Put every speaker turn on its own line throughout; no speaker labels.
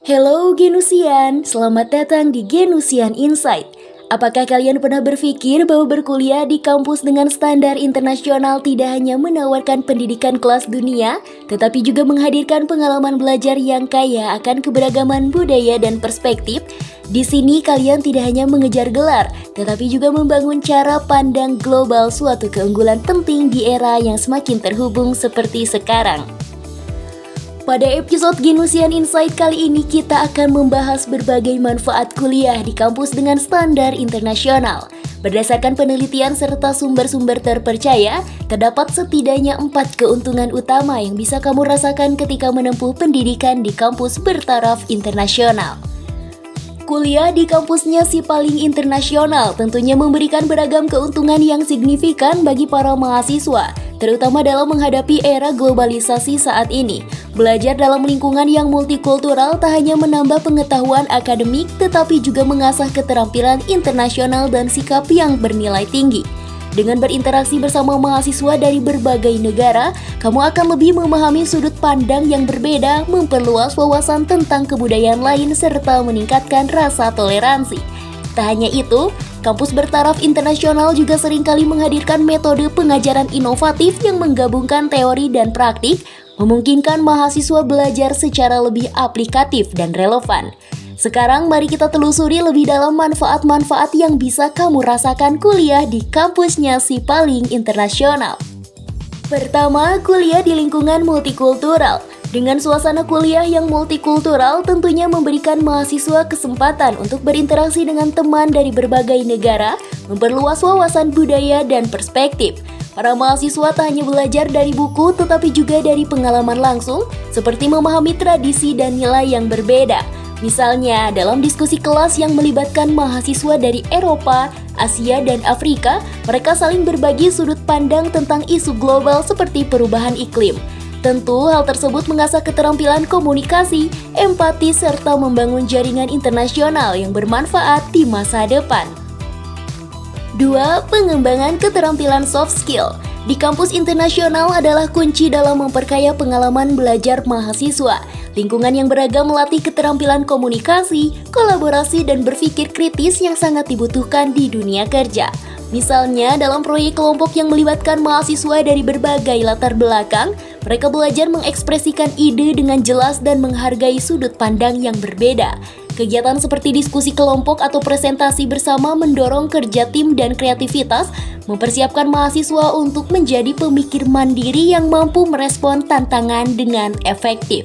Hello Genusian, selamat datang di Genusian Insight. Apakah kalian pernah berpikir bahwa berkuliah di kampus dengan standar internasional tidak hanya menawarkan pendidikan kelas dunia, tetapi juga menghadirkan pengalaman belajar yang kaya akan keberagaman budaya dan perspektif? Di sini kalian tidak hanya mengejar gelar, tetapi juga membangun cara pandang global, suatu keunggulan penting di era yang semakin terhubung seperti sekarang. Pada episode Genusian Insight kali ini kita akan membahas berbagai manfaat kuliah di kampus dengan standar internasional. Berdasarkan penelitian serta sumber-sumber terpercaya, terdapat setidaknya 4 keuntungan utama yang bisa kamu rasakan ketika menempuh pendidikan di kampus bertaraf internasional. Kuliah di kampusnya si paling internasional tentunya memberikan beragam keuntungan yang signifikan bagi para mahasiswa, terutama dalam menghadapi era globalisasi saat ini. Belajar dalam lingkungan yang multikultural tak hanya menambah pengetahuan akademik, tetapi juga mengasah keterampilan internasional dan sikap yang bernilai tinggi. Dengan berinteraksi bersama mahasiswa dari berbagai negara, kamu akan lebih memahami sudut pandang yang berbeda, memperluas wawasan tentang kebudayaan lain, serta meningkatkan rasa toleransi. Tak hanya itu, kampus bertaraf internasional juga seringkali menghadirkan metode pengajaran inovatif yang menggabungkan teori dan praktik, memungkinkan mahasiswa belajar secara lebih aplikatif dan relevan. Sekarang mari kita telusuri lebih dalam manfaat-manfaat yang bisa kamu rasakan kuliah di kampusnya si paling internasional. Pertama, kuliah di lingkungan multikultural. Dengan suasana kuliah yang multikultural tentunya memberikan mahasiswa kesempatan untuk berinteraksi dengan teman dari berbagai negara, memperluas wawasan budaya dan perspektif. Para mahasiswa tak hanya belajar dari buku tetapi juga dari pengalaman langsung, seperti memahami tradisi dan nilai yang berbeda. Misalnya, dalam diskusi kelas yang melibatkan mahasiswa dari Eropa, Asia, dan Afrika, mereka saling berbagi sudut pandang tentang isu global seperti perubahan iklim. Tentu, hal tersebut mengasah keterampilan komunikasi, empati, serta membangun jaringan internasional yang bermanfaat di masa depan. 2. Pengembangan keterampilan soft skill. Di kampus internasional adalah kunci dalam memperkaya pengalaman belajar mahasiswa. Lingkungan yang beragam melatih keterampilan komunikasi, kolaborasi, dan berpikir kritis yang sangat dibutuhkan di dunia kerja. Misalnya, dalam proyek kelompok yang melibatkan mahasiswa dari berbagai latar belakang, mereka belajar mengekspresikan ide dengan jelas dan menghargai sudut pandang yang berbeda. Kegiatan seperti diskusi kelompok atau presentasi bersama mendorong kerja tim dan kreativitas, mempersiapkan mahasiswa untuk menjadi pemikir mandiri yang mampu merespon tantangan dengan efektif.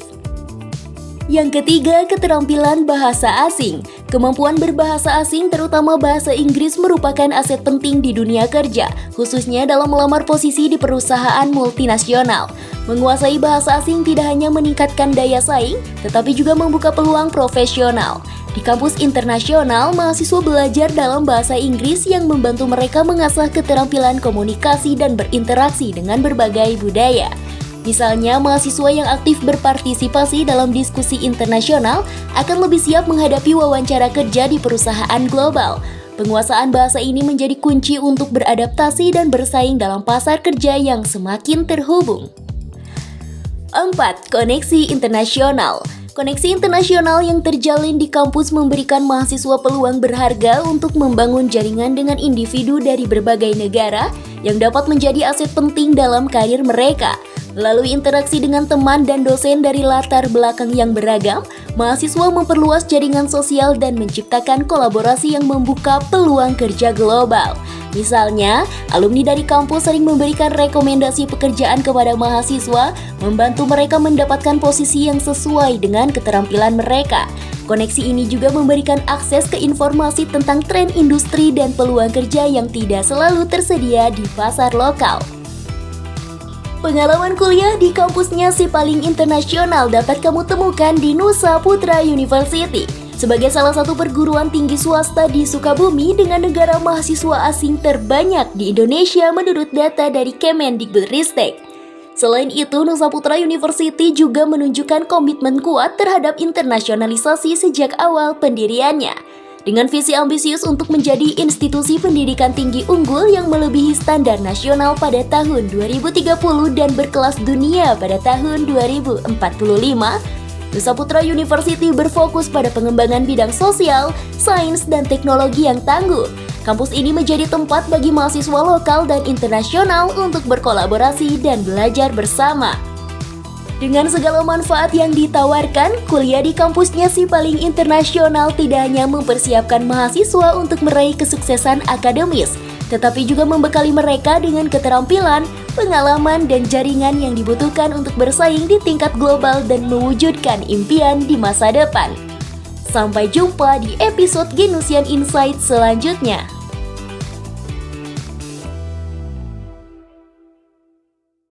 Yang ketiga, keterampilan bahasa asing. Kemampuan berbahasa asing, terutama bahasa Inggris, merupakan aset penting di dunia kerja, khususnya dalam melamar posisi di perusahaan multinasional. Menguasai bahasa asing tidak hanya meningkatkan daya saing, tetapi juga membuka peluang profesional. Di kampus internasional, mahasiswa belajar dalam bahasa Inggris yang membantu mereka mengasah keterampilan komunikasi dan berinteraksi dengan berbagai budaya. Misalnya, mahasiswa yang aktif berpartisipasi dalam diskusi internasional akan lebih siap menghadapi wawancara kerja di perusahaan global. Penguasaan bahasa ini menjadi kunci untuk beradaptasi dan bersaing dalam pasar kerja yang semakin terhubung. 4. Koneksi internasional. Koneksi internasional yang terjalin di kampus memberikan mahasiswa peluang berharga untuk membangun jaringan dengan individu dari berbagai negara yang dapat menjadi aset penting dalam karir mereka. Melalui interaksi dengan teman dan dosen dari latar belakang yang beragam, mahasiswa memperluas jaringan sosial dan menciptakan kolaborasi yang membuka peluang kerja global. Misalnya, alumni dari kampus sering memberikan rekomendasi pekerjaan kepada mahasiswa, membantu mereka mendapatkan posisi yang sesuai dengan keterampilan mereka. Koneksi ini juga memberikan akses ke informasi tentang tren industri dan peluang kerja yang tidak selalu tersedia di pasar lokal. Pengalaman kuliah di kampusnya si paling internasional dapat kamu temukan di Nusa Putra University. Sebagai salah satu perguruan tinggi swasta di Sukabumi dengan negara mahasiswa asing terbanyak di Indonesia menurut data dari Kemendikbudristek. Selain itu, Nusa Putra University juga menunjukkan komitmen kuat terhadap internasionalisasi sejak awal pendiriannya. Dengan visi ambisius untuk menjadi institusi pendidikan tinggi unggul yang melebihi standar nasional pada tahun 2030 dan berkelas dunia pada tahun 2045, Nusa Putra University berfokus pada pengembangan bidang sosial, sains, dan teknologi yang tangguh. Kampus ini menjadi tempat bagi mahasiswa lokal dan internasional untuk berkolaborasi dan belajar bersama. Dengan segala manfaat yang ditawarkan, kuliah di kampusnya si paling internasional tidak hanya mempersiapkan mahasiswa untuk meraih kesuksesan akademis, tetapi juga membekali mereka dengan keterampilan, pengalaman, dan jaringan yang dibutuhkan untuk bersaing di tingkat global dan mewujudkan impian di masa depan. Sampai jumpa di episode Genusian Insight selanjutnya.